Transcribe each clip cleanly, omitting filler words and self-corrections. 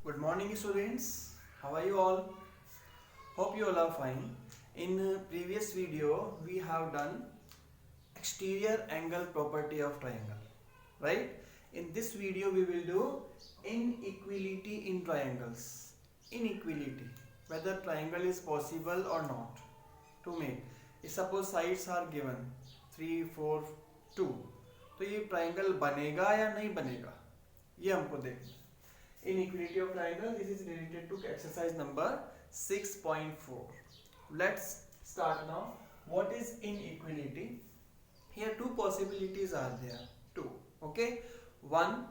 Good morning, students. How are you all? Hope you all are fine. In previous video, we have done exterior angle property of triangle, right? In this video, we will do inequality in triangles. Inequality, whether triangle is possible or not to make. Suppose sides are given 3, 4, 2. तो ये triangle बनेगा या नहीं बनेगा, ये हमको देखना. Inequality of triangle. This is related to exercise number 6.4. Let's start now. What is inequality? Here two possibilities are there. Two. Okay. One,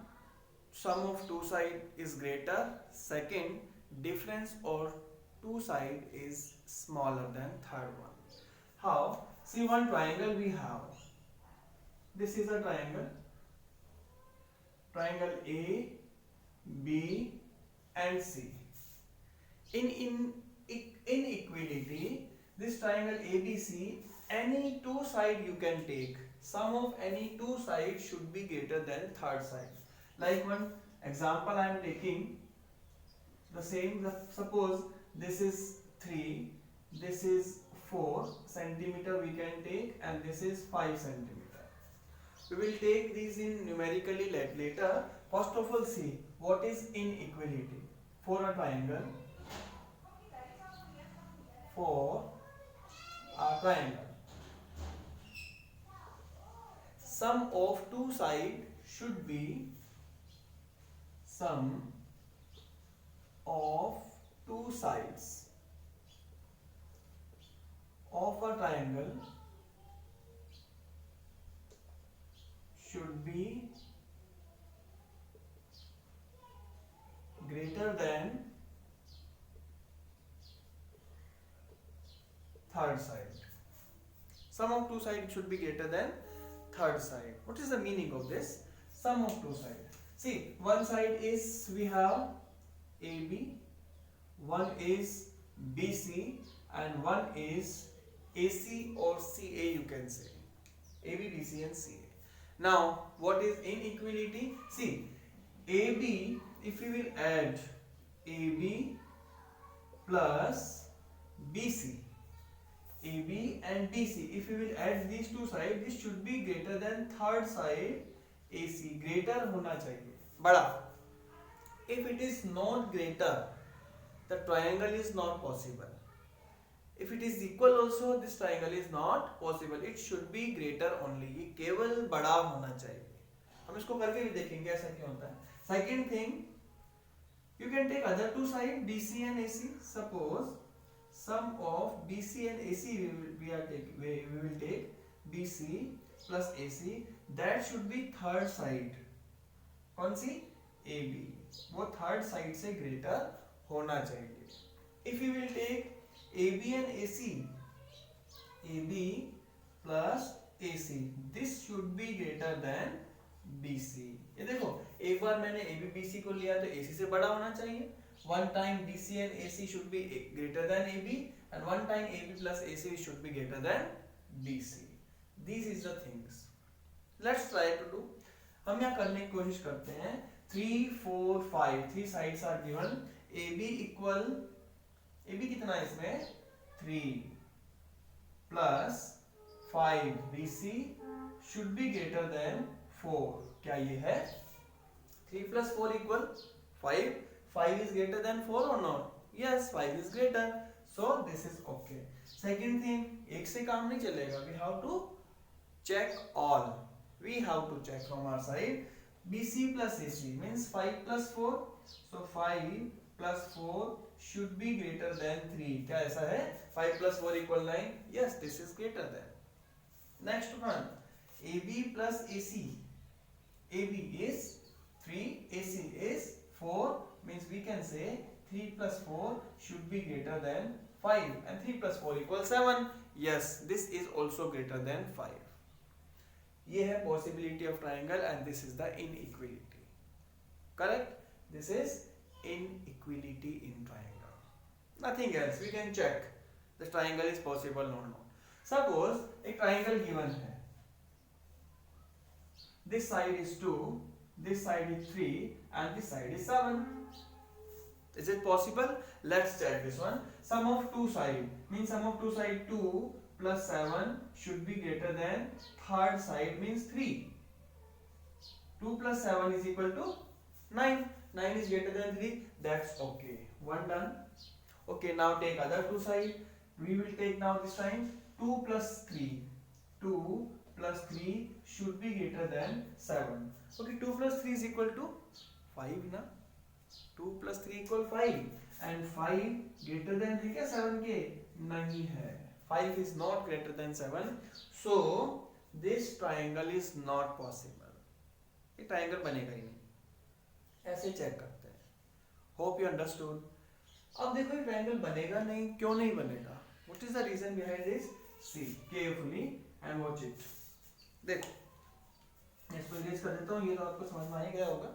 sum of two side is greater. Second, difference or two side is smaller than third one. How? See, one triangle we have. This is a triangle. Triangle A, B and C. In inequality, this triangle ABC, any two side you can take. Sum of any two sides should be greater than third side. Like one example I am taking, the same. Suppose this is 3, this is 4 centimeter we can take, and this is 5 centimeter. We will take these in numerically later. First of all, see what is inequality for a triangle. For a triangle, sum of two sides should be sum of two sides of a triangle should be greater than third side. Sum of two sides should be greater than third side. What is the meaning of this? Sum of two sides. See, one side is we have AB, one is BC, and one is AC or CA, you can say. AB, BC and CA. Now, what is inequality? See, AB, if we will add AB plus BC, AB and BC, if we will add these two sides, this should be greater than third side AC. Greater होना चाहिए, बड़ा. If it is not greater, the triangle is not possible. If it is equal also, this triangle is not possible. It should be greater only. ये केवल बड़ा होना चाहिए. हम इसको करके भी देखेंगे ऐसा क्यों होता है. Second thing, you can take other two sides, BC and AC. Suppose sum of BC and AC we will take BC plus AC. That should be third side. कौन सी? AB. वो third side से greater होना चाहिए. If we will take AB and AC, AB plus AC, this should be greater than BC. ये देखो, एक बार मैंने AB BC को लिया तो AC से बड़ा होना चाहिए. One time BC and AC should be greater than AB, and one time AB plus AC should be greater than BC. These is the things. Let's try to do. हम यहाँ करने की कोशिश करते हैं. 3, 4, 5. Three sides are given. AB equal, AB कितना है इसमें? 3 plus 5 BC should be greater than 4. क्या ये है? 3 plus 4 equal 5. 5 is greater than 4 or not? Yes, 5 is greater. So this is okay. Second thing, एक से काम नहीं चलेगा. We have to check all. We have to check from our side. BC plus AC means 5 plus 4. So 5 plus 4 should be greater than 3. क्या ऐसा है? 5 plus 4 equal 9. Yes, this is greater than. Next one, AB plus AC. AB is 3, AC is 4, means we can say 3 plus 4 should be greater than 5, and 3 plus 4 equals 7. Yes, this is also greater than 5. ये है possibility of triangle, and this is the inequality. Correct? This is inequality in triangle. Nothing else. We can check the triangle is possible or not. Suppose a triangle given है. This side is 2, this side is 3, and this side is 7. Is it possible? Let's check this one. Sum of two side means sum of two side 2 plus 7 should be greater than third side means 3. 2 plus 7 is equal to 9. 9 is greater than 3. That's okay. One done. Okay, now take other two side. We will take now this time 2 plus 3. 2 plus 3 should be greater than 7. Okay, 2 plus 3 is equal to 5 na. 2 plus 3 equal 5 and 5 greater than 3 क्या 7 के नहीं है. 5 is not greater than 7, so this triangle is not possible. ये triangle बनेगा ही नहीं. ऐसे check करते हैं. Hope you understood. अब देखो ये triangle बनेगा नहीं, क्यों नहीं बनेगा? What is the reason behind this? See carefully and watch it. देखो, इसको erase कर देता हूँ. ये तो आपको समझ में आ ही गया होगा.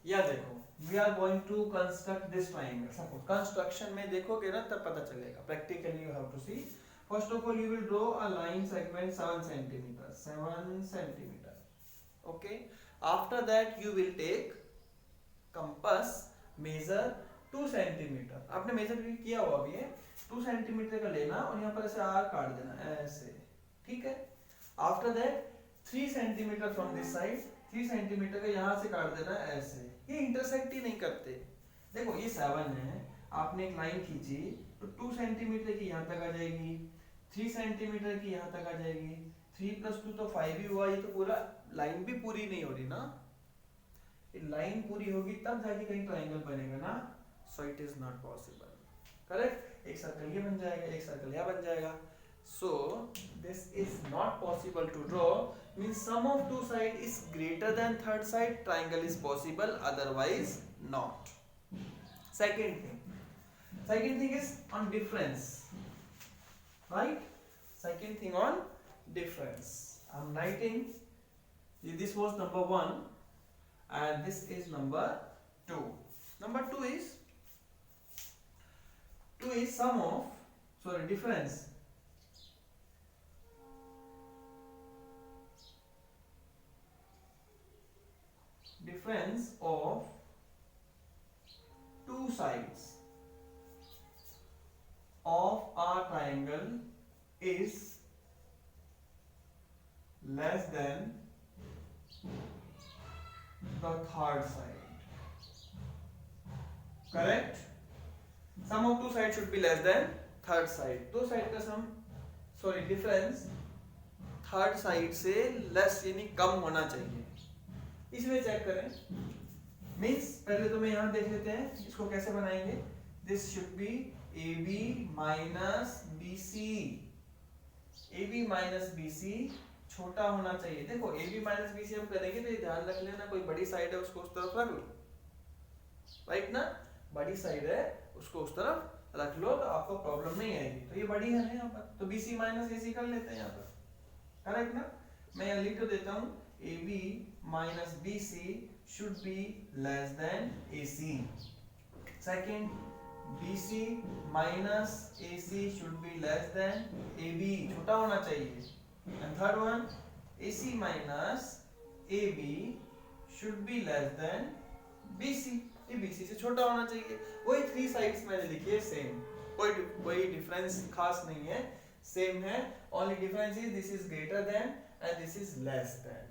या देखो, we are going to construct this triangle. Suppose construction में देखोगे ना तब पता चलेगा. Practically you have to see. First of all, you will draw a line segment 7 centimeter. 7 centimeter. Okay. After that, you will take compass measure 2 centimeter. आपने measure किया हुआ अभी है. 2 centimeter का लेना और यहाँ पर ऐसे आर्क काट देना ऐसे. ठीक है. After that, 3 centimeter from this side. 3 centimeter का यहाँ से काट देना ऐसे. ये इंटरसेक्ट ही नहीं करते. देखो ये 7 है, आपने एक लाइन खींची तो 2 सेंटीमीटर की यहाँ तक आ जाएगी, 3 सेंटीमीटर की यहाँ तक आ जाएगी. 3 plus 2 तो 5 ही हुआ. ये तो पूरा लाइन भी पूरी नहीं हो रही ना. ये लाइन पूरी होगी तब जाके कहीं ट्रायंगल बनेगा ना. So it is not possible. Correct. एक सर्कल ये बन जाएगा, एक सर्कल यहाँ बन जाएगा. So this is not possible to draw. Means sum of two side is greater than third side. Triangle is possible, otherwise not. Second thing is on difference, right? Second thing on difference. I'm writing. This was number 1, and this is number 2. Number 2 is sum of difference. Difference of two sides of a triangle is less than the third side. Correct? Sum of two sides should be less than third side. दो side का some difference third side से less यानी कम होना चाहिए. इसमें check करें. Means पहले तो मैं यहाँ देख लेते हैं इसको कैसे बनाएंगे. This should be AB minus BC. AB minus BC छोटा होना चाहिए. देखो AB माइनस BC हम करेंगे तो ये ध्यान रख लेना, कोई बड़ी साइड है उसको उस तरफ रख लो. राइट ना. बड़ी साइड है उसको उस तरफ रख लो तो आपको प्रॉब्लम नहीं आएगी. तो ये बड़ी है ना यहाँ पर, तो BC माइनस AC कर लेते हैं यहाँ पर. करेक्ट ना. मैं यहाँ लिख देता हूँ AB minus BC should be less than AC. Second, BC minus AC should be less than AB. छोटा होना चाहिए. And third one, AC minus AB should be less than BC. ये BC से छोटा होना चाहिए. वही 3 sides मैंने लिखी है सेम. कोई डिफरेंस खास नहीं है, सेम है. Only difference is this is greater than and this is less than.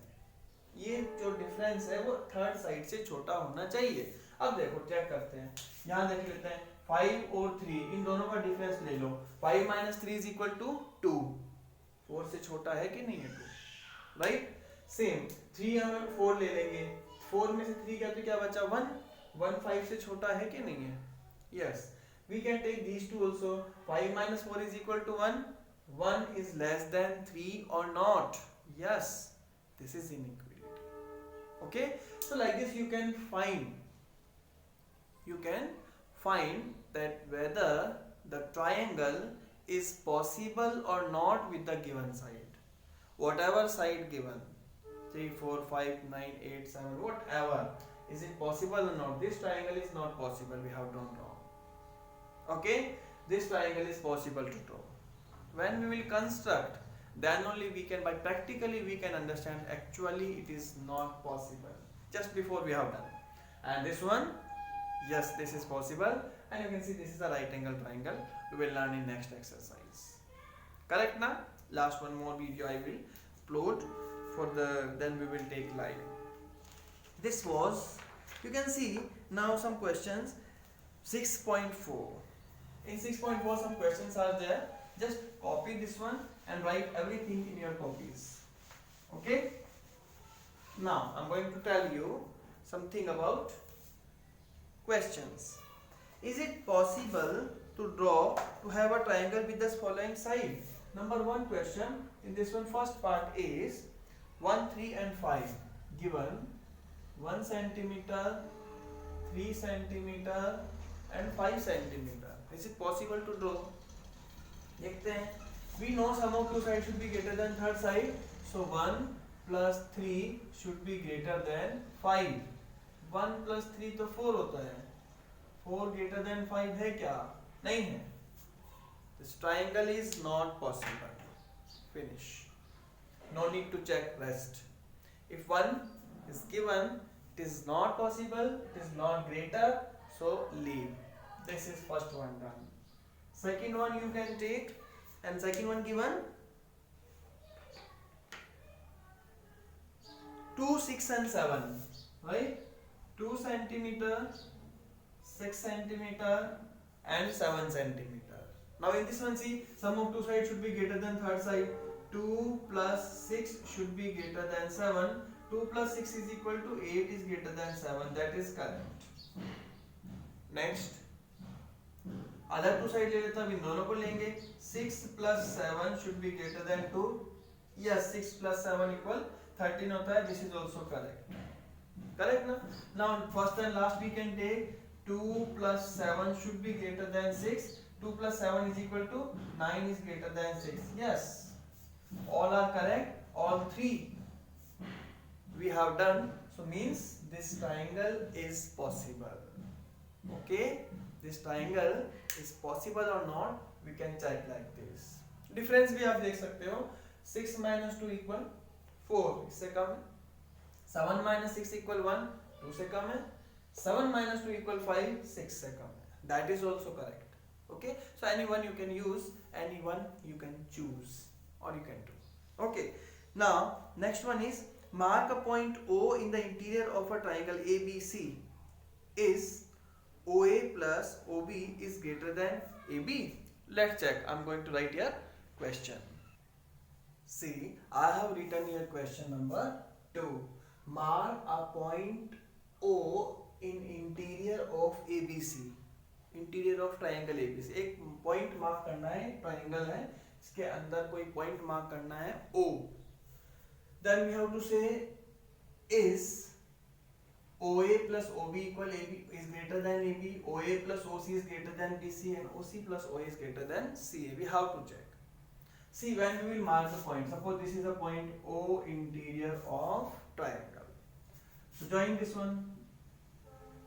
ये जो डिफरेंस है वो थर्ड साइड से छोटा होना चाहिए. अब देखो चेक करते हैं. यहाँ देख लेते हैं 5 और 3 इन दोनों का डिफरेंस ले लो. 5 minus 3 is equal to 2. 4 से छोटा है कि नहीं है 2. राइट. सेम 3 हम 4 ले लेंगे. 4 में से 3 क्या तो क्या बचा 1. 1 5 से छोटा है कि नहीं है. Yes. We can take these two also. 5 minus 4 is equal to 1. 1 is less than 3 or not. Yes. This is inequality. Okay, so like this you can find that whether the triangle is possible or not with the given side. Whatever side given, 3 4 5 9 8 7 whatever, is it possible or not. This triangle is not possible, we have done wrong. Okay, this triangle is possible to draw. When we will construct, then only we can, by practically we can understand actually it is not possible. Just before we have done. And this one Yes, this is possible, and you can see this is a right angle triangle. We will learn in next exercise. Correct na? Last one more video I will upload for then we will take live. This was, you can see now some questions. 6.4. In 6.4 some questions are there. Just copy this one and write everything in your copies. Okay? Now I'm going to tell you something about questions. Is it possible to have a triangle with the following side? Number one question in this one, first part is 1, 3 and 5 given 1 centimeter, 3 centimeter and 5 centimeter. Is it possible to draw? देखते हैं. We know sum of two sides should be greater than third side. So 1 plus 3 should be greater than 5. 1 plus 3 तो 4 होता है. 4 greater than 5 है क्या? नहीं है. This triangle is not possible. Finish. No need to check rest. If 1 is given, it is not possible, it is not greater, so leave. This is first one done. Second one you can take, and second one given 2, 6 and 7, right? 2 centimeter, 6 centimeter and 7 centimeter. Now in this one, see, sum of two sides should be greater than third side. 2 plus 6 should be greater than 7. 2 plus 6 is equal to 8 is greater than 7. That is correct. Next, other two side ले लेता हूँ, इन दोनों को लेंगे. 6 plus 7 should be greater than 2. Yes, 6 plus 7 equal 13 होता है. This is also correct. Correct ना? Now first and last we can take 2 plus 7 should be greater than 6. 2 plus 7 is equal to 9 is greater than 6. Yes, all are correct. All three we have done. So means this triangle is possible. Okay, this triangle is possible or not, we can check like this. Difference भी आप देख सकते हो. 6 minus 2 equal 4, इससे कम है. 7 minus 6 equal 1, 2 से कम है. 7 minus 2 equal 5, 6 से कम है. That is also correct. Okay, so anyone you can use, anyone you can choose, or you can do. Okay, now next one is mark a point O in the interior of a triangle ABC. Is OA plus OB is greater than AB? Let's check. I'm going to write here question. See, I have written here question number 2. Mark a point O in interior of ABC. Interior of triangle ABC. एक point mark करना है, triangle है, इसके अंदर कोई point mark करना है O. Then we have to say is OA plus OB equal AB is greater than AB, OA plus OC is greater than BC, and OC plus OA is greater than CA. We have to check. See, when we will mark the point, suppose this is a point O interior of triangle. So join this one,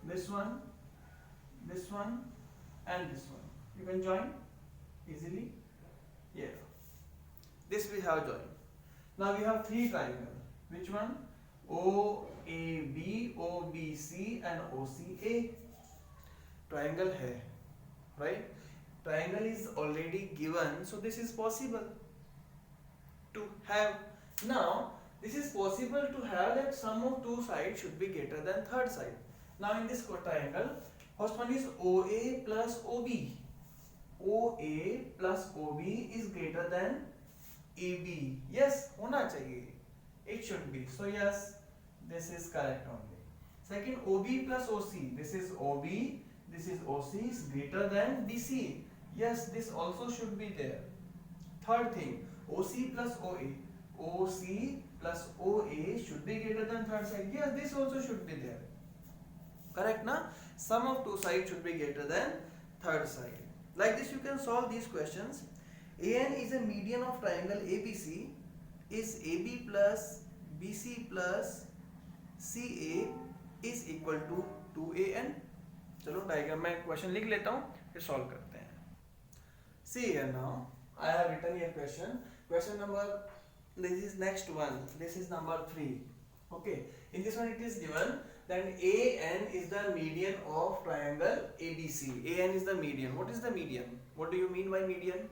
this one, this one and this one. You can join easily here. This we have joined. Now we have three triangles. Which one? OAB, OBC and OCA. Triangle है, right? Triangle is already given, so this is possible to have. Now this is possible to have that sum of two sides should be greater than third side. Now in this triangle, first one is OA plus OB. OA plus OB is greater than AB. Yes, होना चाहिए. It should be. So yes, this is correct only. Second, OB plus OC. This is OB. This is OC is greater than BC. Yes, this also should be there. Third thing, OC plus OA. OC plus OA should be greater than third side. Yes, this also should be there. Correct na? Sum of two sides should be greater than third side. Like this you can solve these questions. AN is a median of triangle ABC. Is AB plus BC plus CA is equal to 2AN? चलो diagram में question लिख लेता हूँ, फिर solve करते हैं. See here now, I have written here question. Question number, this is next one. This is number 3. Okay, in this one it is given then AN is the median of triangle ABC. AN is the median. What is the median? What do you mean by median?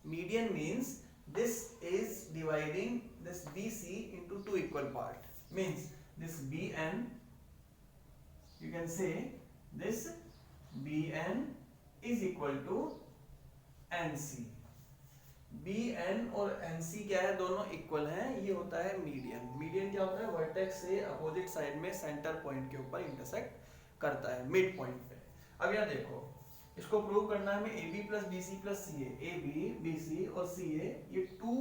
Median means this is dividing this BC into two equal parts. Means this BN, you can say this BN is equal to NC. BN और NC क्या है, दोनों equal हैं, ये होता है median. Median क्या होता है, वर्टेक्स से अपोजिट साइड में सेंटर पॉइंट के ऊपर इंटरसेक्ट करता है मिड पॉइंट पे. अब यहाँ देखो, इसको प्रूव करना है हमें AB plus BC plus CA. AB, BC और CA ये 2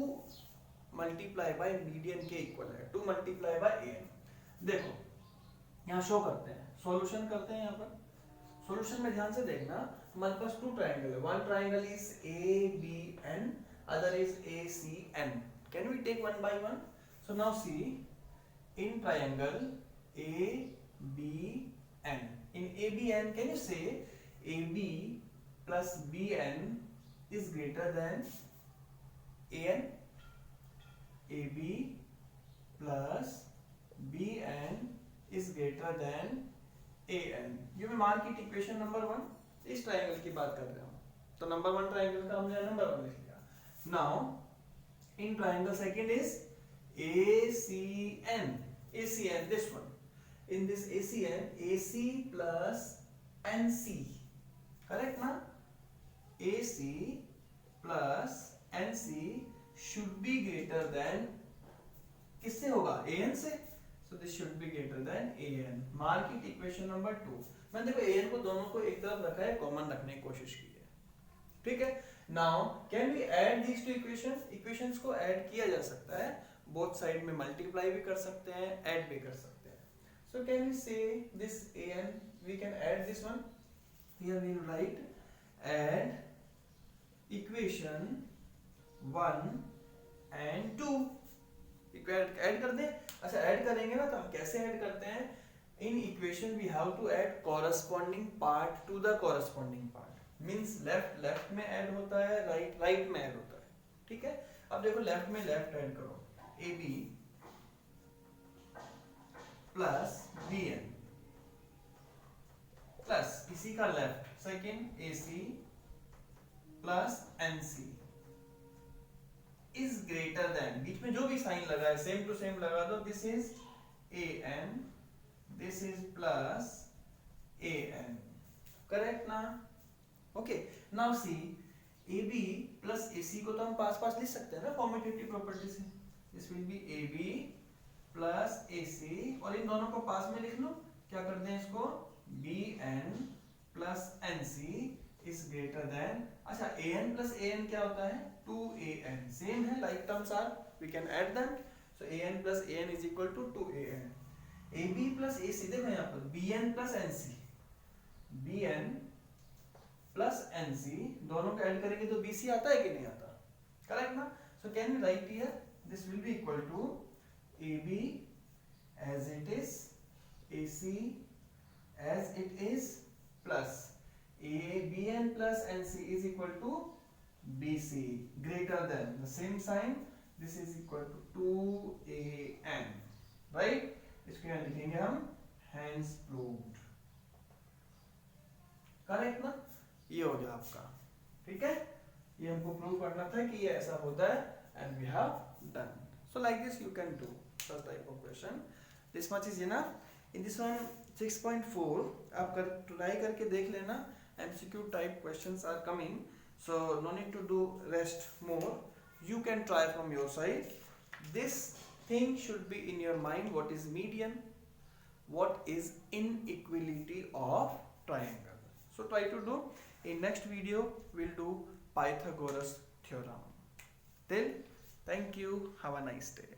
मल्टीप्लाई बाय मीडियन के इक्वल है, 2 मल्टीप्लाई बाय AN. देखो यहाँ शो करते हैं, सॉल्यूशन करते हैं. यहाँ पर सॉल्यूशन में ध्यान से देखना, हमारे पास 2 ट्राइंगल है. One triangle is ABN, other is ACN. Can we take one by one? So now see, in triangle ABN, in ABN, can you say AB plus BN is greater than AN? AB plus BN is greater than AN. You may mark it equation number 1. इस triangle की बात कर रहे हो, तो number 1 triangle का हमने number 1 लिख लिया. Now in triangle second is ACN. ACN, this one. In this ACN, AC plus NC. Correct na? AC plus NC should be greater than, किससे होगा, AN से. So this should be greater than AN. Mark it equation number 2. मैंने देखो AN को दोनों को एक तरफ रखा है, कॉमन रखने की कोशिश की है. ठीक है. Now can we add these two equations? Equations को ऐड किया जा सकता है, both side में मल्टीप्लाई भी कर सकते हैं, ऐड भी कर सकते हैं. So can we say this AN, we can add this one. Here we will write add equation 1 and 2. Add कर दें. अच्छा, ऐड करेंगे ना, तो हम कैसे ऐड करते हैं? In equation we have to add corresponding part to the corresponding part. Means left में ऐड होता है, राइट में ऐड होता है. ठीक है. अब देखो लेफ्ट में लेफ्ट ऐड करो, AB प्लस BN प्लस इसी का left second AC plus NC is greater than, बीच में जो भी साइन लगा है सेम टू सेम लगा दो. This is AN, this is plus AN. Correct ना? Okay. Now see, AB plus AC को तो हम पास पास लिख सकते हैं ना कॉम्यूटेटिव प्रॉपर्टी से. This will B AB plus AC, और इन दोनों को पास में लिख लो. क्या करते हैं इसको, BN plus NC is greater than. अच्छा, AN प्लस AN क्या होता है, 2AN. सेम है, like terms are, we can add them. So AN plus AN is equal to 2AN. AB plus AC, देखो यहाँ पर BN plus NC, BN plus NC दोनों को ऐड करेंगे तो BC आता है कि नहीं आता. करेक्ट ना? So can we write here, this will be equal to AB as it is, AC as it is, plus BN plus NC is equal to BC greater than, the same sign, this is equal to 2AN. right? इसको यहाँ लिखेंगे हम hence proved. Correct ना? ये हो गया आपका. ठीक है, ये हमको प्रूव करना था कि ये ऐसा होता है, and we have done. So like this you can do such type of question. This much is enough. In this one 6.4 आप ट्राई करके देख लेना. MCQ type questions are coming, so no need to do rest more. You can try from your side. This thing should be in your mind. What is median? What is inequality of triangle? So try to do. In next video we'll do Pythagoras theorem. Till, thank you. Have a nice day.